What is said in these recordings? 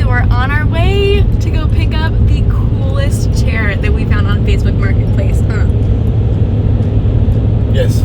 we're on our way to go pick up the coolest chair that we found on Facebook Marketplace. Yes.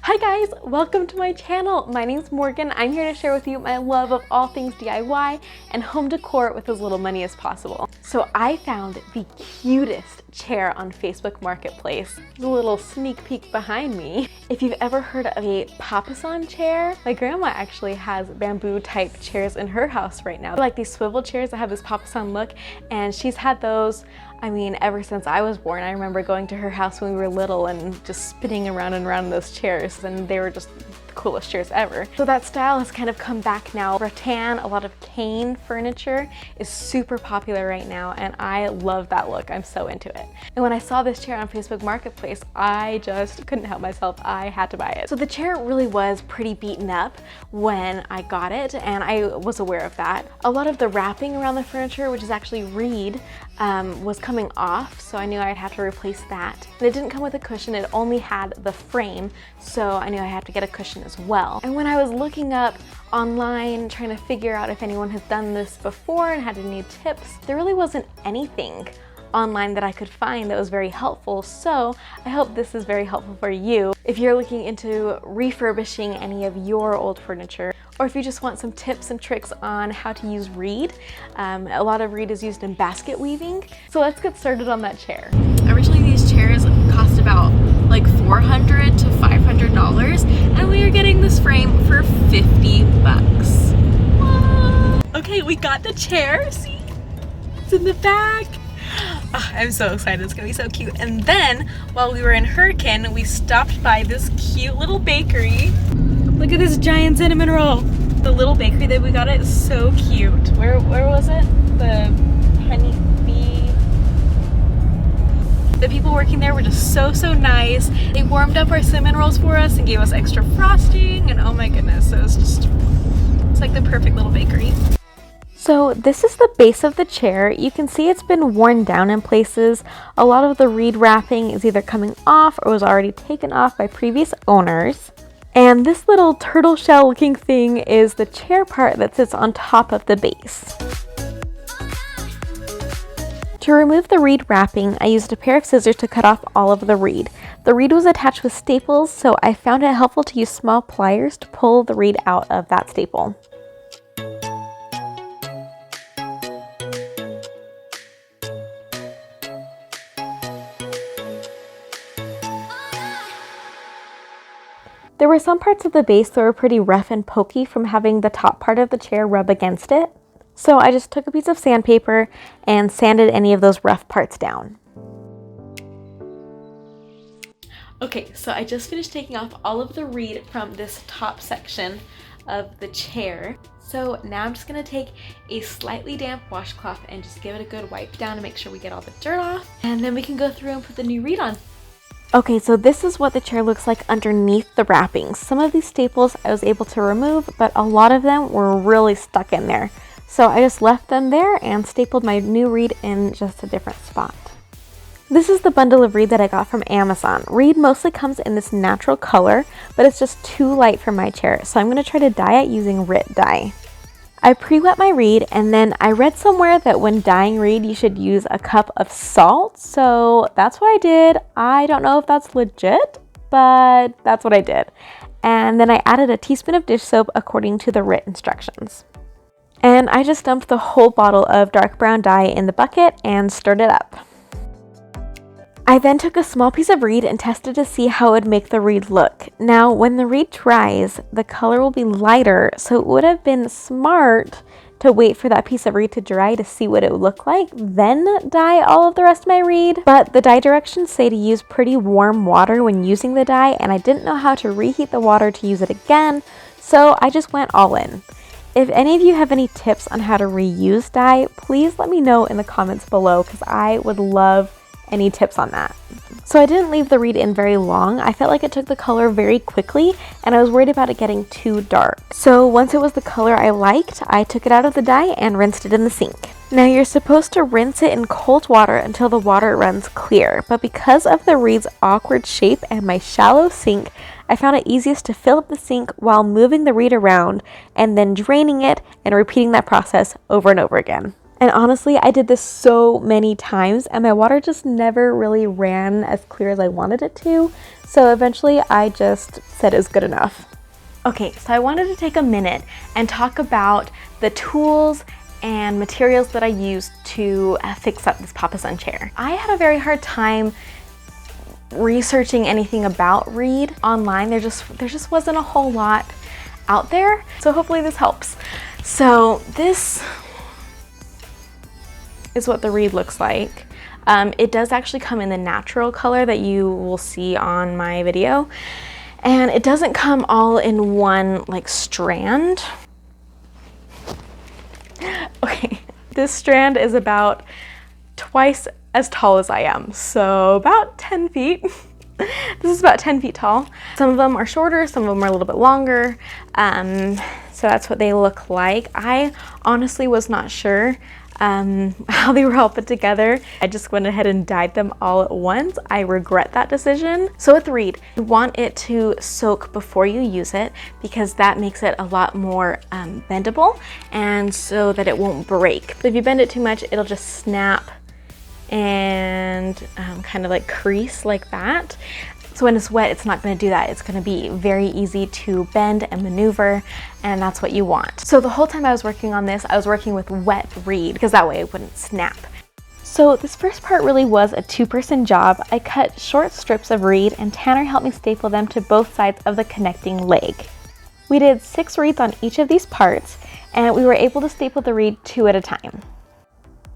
Hi guys, welcome to my channel. My name's Morgan. I'm here to share with you my love of all things DIY and home decor with as little money as possible. So I found the cutest chair on Facebook Marketplace. The little sneak peek behind me. If you've ever heard of a Papasan chair, my grandma actually has bamboo type chairs in her house right now. Like these swivel chairs that have this Papasan look, and she's had those, I mean, ever since I was born. I remember going to her house when we were little and just spinning around and around in those chairs, and they were just the coolest chairs ever. So that style has kind of come back now. Rattan, a lot of cane furniture is super popular right now, and I love that look. I'm so into it. And when I saw this chair on Facebook Marketplace, I just couldn't help myself. I had to buy it. So the chair really was pretty beaten up when I got it, and I was aware of that. A lot of the wrapping around the furniture, which is actually reed, was coming off, so I knew I'd have to replace that. And it didn't come with a cushion, it only had the frame, so I knew I had to get a cushion as well. And when I was looking up online, trying to figure out if anyone has done this before and had any tips, there really wasn't anything online that I could find that was very helpful, so I hope this is very helpful for you if you're looking into refurbishing any of your old furniture, or if you just want some tips and tricks on how to use reed. A lot of reed is used in basket weaving, so let's get started on that chair. Originally these chairs cost about like $400 to $500, and we are getting this frame for 50 bucks. Okay, we got the chair, see? It's in the back. Oh, I'm so excited, it's gonna be so cute. And then, while we were in Hurricane, we stopped by this cute little bakery. Look at this giant cinnamon roll. The little bakery that we got it is so cute. Where was it? The honey bee. The people working there were just so nice. They warmed up our cinnamon rolls for us and gave us extra frosting, and oh my goodness, so it's like the perfect little bakery. So this is the base of the chair. You can see it's been worn down in places. A lot of the reed wrapping is either coming off or was already taken off by previous owners. And this little turtle shell looking thing is the chair part that sits on top of the base. To remove the reed wrapping, I used a pair of scissors to cut off all of the reed. The reed was attached with staples, so I found it helpful to use small pliers to pull the reed out of that staple. There were some parts of the base that were pretty rough and pokey from having the top part of the chair rub against it. So I just took a piece of sandpaper and sanded any of those rough parts down. Okay, so I just finished taking off all of the reed from this top section of the chair. So now I'm just gonna take a slightly damp washcloth and just give it a good wipe down to make sure we get all the dirt off. And then we can go through and put the new reed on. Okay, so this is what the chair looks like underneath the wrappings. Some of these staples I was able to remove, but a lot of them were really stuck in there. So I just left them there and stapled my new reed in just a different spot. This is the bundle of reed that I got from Amazon. Reed mostly comes in this natural color, but it's just too light for my chair, so I'm going to try to dye it using Rit Dye. I pre-wet my reed, and then I read somewhere that when dyeing reed you should use a cup of salt, so that's what I did. I don't know if that's legit, but that's what I did. And then I added a teaspoon of dish soap according to the Rit instructions. And I just dumped the whole bottle of dark brown dye in the bucket and stirred it up. I then took a small piece of reed and tested to see how it would make the reed look. Now, when the reed dries, the color will be lighter, so it would have been smart to wait for that piece of reed to dry to see what it would look like, then dye all of the rest of my reed. But the dye directions say to use pretty warm water when using the dye, and I didn't know how to reheat the water to use it again, so I just went all in. If any of you have any tips on how to reuse dye, please let me know in the comments below, because I would love any tips on that. So I didn't leave the reed in very long. I felt like it took the color very quickly, and I was worried about it getting too dark. So once it was the color I liked, I took it out of the dye and rinsed it in the sink. Now you're supposed to rinse it in cold water until the water runs clear, but because of the reed's awkward shape and my shallow sink, I found it easiest to fill up the sink while moving the reed around and then draining it and repeating that process over and over again. And honestly, I did this so many times and my water just never really ran as clear as I wanted it to. So eventually I just said it was good enough. Okay, so I wanted to take a minute and talk about the tools and materials that I used to fix up this Papasan chair. I had a very hard time researching anything about reed online. There just wasn't a whole lot out there. So hopefully this helps. So this is what the reed looks like. It does actually come in the natural color that you will see on my video. And it doesn't come all in one like strand. Okay, this strand is about twice as tall as I am, so about 10 feet. This is about 10 feet tall. Some of them are shorter, some of them are a little bit longer. So that's what they look like. I honestly was not sure how they were all put together. I just went ahead and dyed them all at once. I regret that decision. So with reed, you want it to soak before you use it because that makes it a lot more bendable and so that it won't break. But if you bend it too much, it'll just snap and kind of like crease like that. So when it's wet, it's not going to do that. It's going to be very easy to bend and maneuver, and that's what you want. So the whole time I was working on this, I was working with wet reed because that way it wouldn't snap. So this first part really was a two-person job. I cut short strips of reed and Tanner helped me staple them to both sides of the connecting leg. We did 6 reeds on each of these parts, and we were able to staple the reed 2 at a time.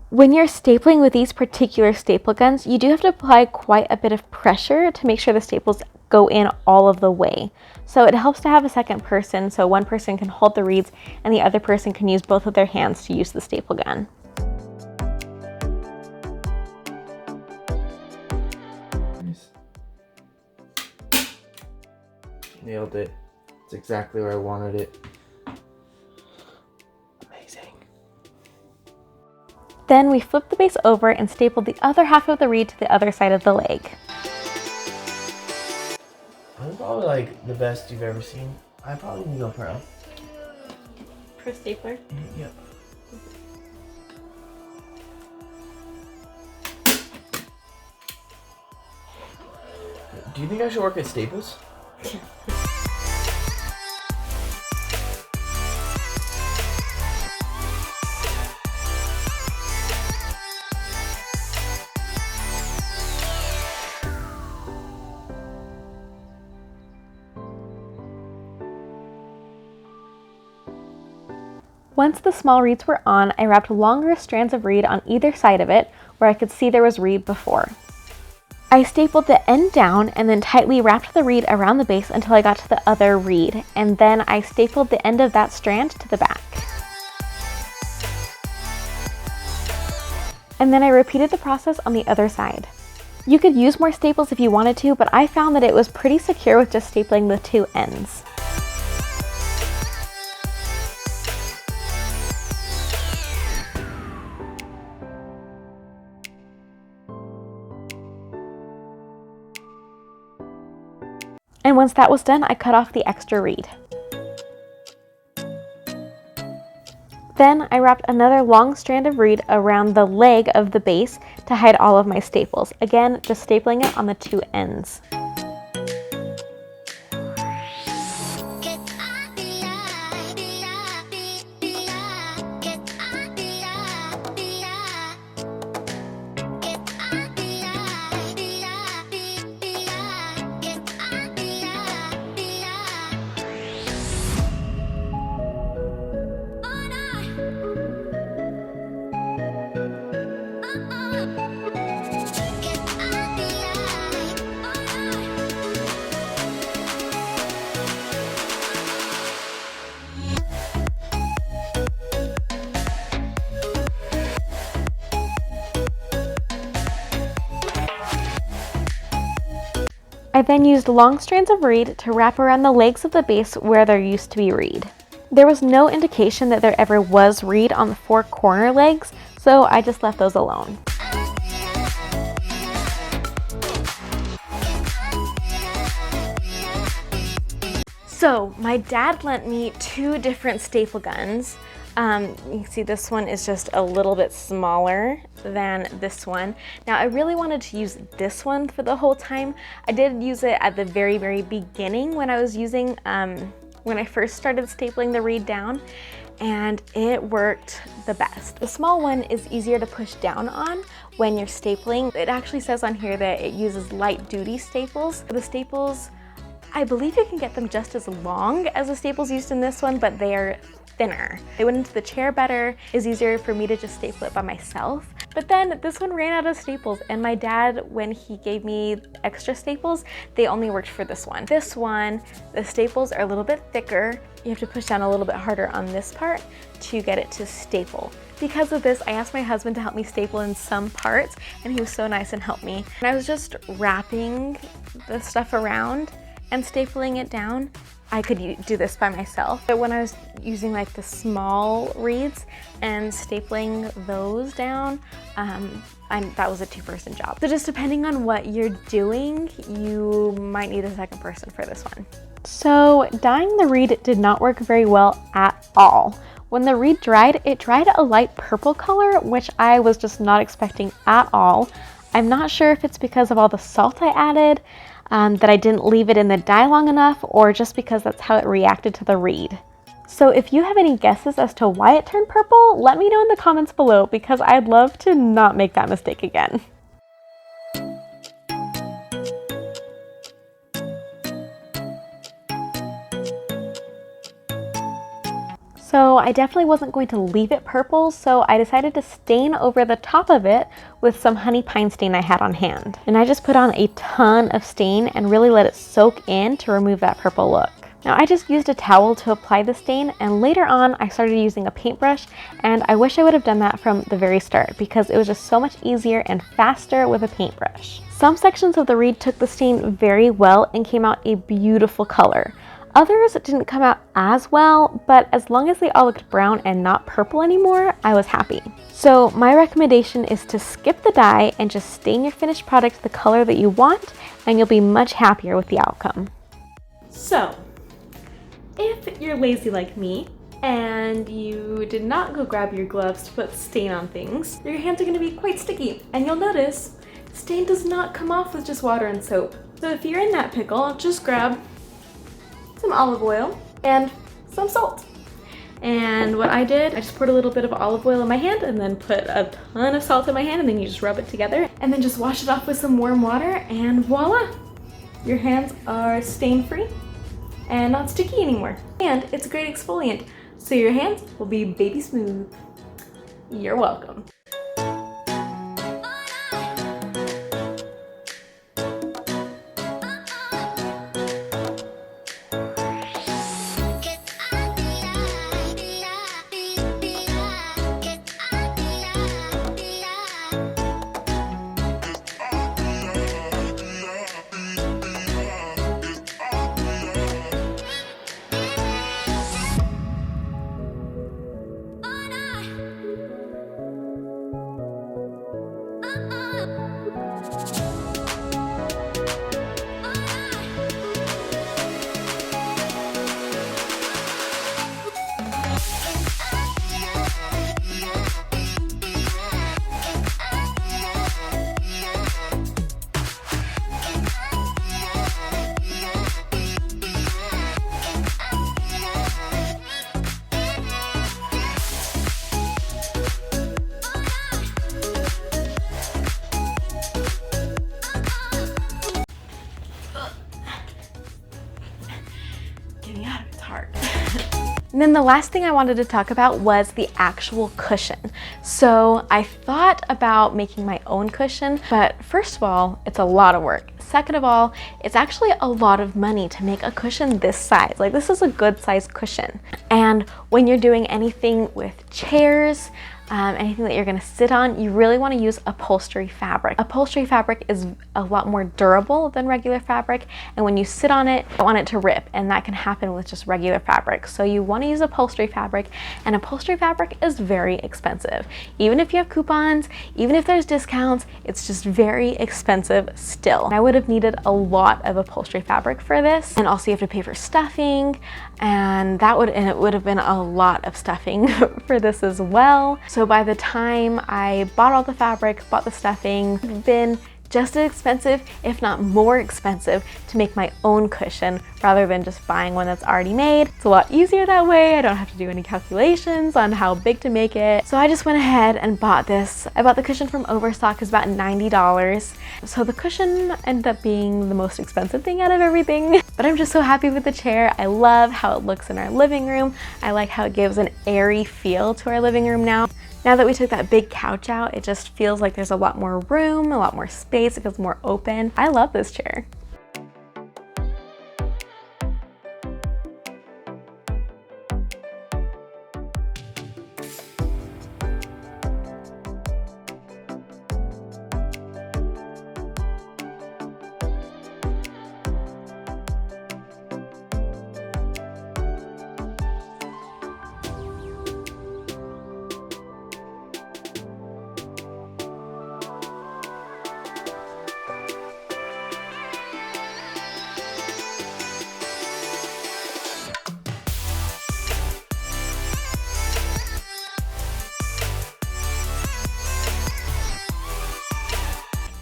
When you're stapling with these particular staple guns, you do have to apply quite a bit of pressure to make sure the staples go in all of the way. So it helps to have a second person, so one person can hold the reeds and the other person can use both of their hands to use the staple gun. Nice. Nailed it. It's exactly where I wanted it. Then we flipped the base over and stapled the other half of the reed to the other side of the leg. That's probably like the best you've ever seen. I probably need to go pro. Pro stapler? Yep. Do you think I should work at Staples? Once the small reeds were on, I wrapped longer strands of reed on either side of it where I could see there was reed before. I stapled the end down and then tightly wrapped the reed around the base until I got to the other reed, and then I stapled the end of that strand to the back. And then I repeated the process on the other side. You could use more staples if you wanted to, but I found that it was pretty secure with just stapling the 2 ends. And once that was done, I cut off the extra reed. Then I wrapped another long strand of reed around the leg of the base to hide all of my staples. Again, just stapling it on the 2 ends. I then used long strands of reed to wrap around the legs of the base where there used to be reed. There was no indication that there ever was reed on the 4 corner legs, so I just left those alone. So my dad lent me 2 different staple guns. You can see this one is just a little bit smaller than this one. Now I really wanted to use this one for the whole time. I did use it at the very, very beginning when I was using, when I first started stapling the reed down, and it worked the best. The small one is easier to push down on when you're stapling. It actually says on here that it uses light duty staples. The staples, I believe you can get them just as long as the staples used in this one, but they are thinner. They went into the chair better. It's easier for me to just staple it by myself. But then this one ran out of staples, and my dad, when he gave me extra staples, they only worked for this one. This one, the staples are a little bit thicker. You have to push down a little bit harder on this part to get it to staple. Because of this, I asked my husband to help me staple in some parts, and he was so nice and helped me. And I was just wrapping the stuff around and stapling it down. I could do this by myself. But when I was using like the small reeds and stapling those down, that was a 2-person job. So just depending on what you're doing, you might need a second person for this one. So dyeing the reed did not work very well at all. When the reed dried, it dried a light purple color, which I was just not expecting at all. I'm not sure if it's because of all the salt I added, that I didn't leave it in the dye long enough, or just because that's how it reacted to the reed. So if you have any guesses as to why it turned purple, let me know in the comments below, because I'd love to not make that mistake again. So I definitely wasn't going to leave it purple, so I decided to stain over the top of it with some honey pine stain I had on hand. And I just put on a ton of stain and really let it soak in to remove that purple look. Now I just used a towel to apply the stain, and later on I started using a paintbrush, and I wish I would have done that from the very start because it was just so much easier and faster with a paintbrush. Some sections of the reed took the stain very well and came out a beautiful color. Others didn't come out as well, but as long as they all looked brown and not purple anymore, I was happy. So my recommendation is to skip the dye and just stain your finished product the color that you want, and you'll be much happier with the outcome. So, if you're lazy like me, and you did not go grab your gloves to put stain on things, your hands are going to be quite sticky, and you'll notice stain does not come off with just water and soap. So if you're in that pickle, just grab some olive oil and some salt. And what I did, I just poured a little bit of olive oil in my hand and then put a ton of salt in my hand, and then you just rub it together and then just wash it off with some warm water, and voila! Your hands are stain-free and not sticky anymore. And it's a great exfoliant, so your hands will be baby smooth. You're welcome. And then the last thing I wanted to talk about was the actual cushion. So I thought about making my own cushion, but first of all, it's a lot of work. Second of all, it's actually a lot of money to make a cushion this size. Like, this is a good size cushion. And when you're doing anything with chairs, anything that you're gonna sit on, you really wanna use upholstery fabric. Upholstery fabric is a lot more durable than regular fabric, and when you sit on it, you don't want it to rip, and that can happen with just regular fabric. So you wanna use upholstery fabric, and upholstery fabric is very expensive. Even if you have coupons, even if there's discounts, it's just very expensive still. I would have needed a lot of upholstery fabric for this, and also you have to pay for stuffing, and it would have been a lot of stuffing for this as well. So by the time I bought all the fabric, bought the stuffing, it's been just as expensive, if not more expensive, to make my own cushion rather than just buying one that's already made. It's a lot easier that way. I don't have to do any calculations on how big to make it. So I just went ahead and bought this. I bought the cushion from Overstock. It's about $90. So the cushion ended up being the most expensive thing out of everything. But I'm just so happy with the chair. I love how it looks in our living room. I like how it gives an airy feel to our living room now. Now that we took that big couch out, it just feels like there's a lot more room, a lot more space. It feels more open. I love this chair.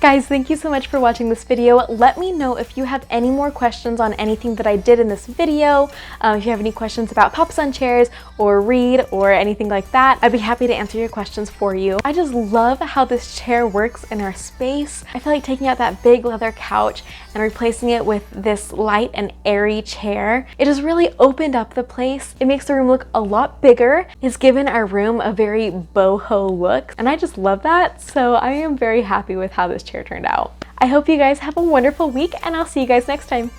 Guys, thank you so much for watching this video. Let me know if you have any more questions on anything that I did in this video. If you have any questions about Papasan chairs or Reed or anything like that, I'd be happy to answer your questions for you. I just love how this chair works in our space. I feel like taking out that big leather couch and replacing it with this light and airy chair, it has really opened up the place. It makes the room look a lot bigger. It's given our room a very boho look, and I just love that. So I am very happy with how this chair turned out. I hope you guys have a wonderful week, and I'll see you guys next time.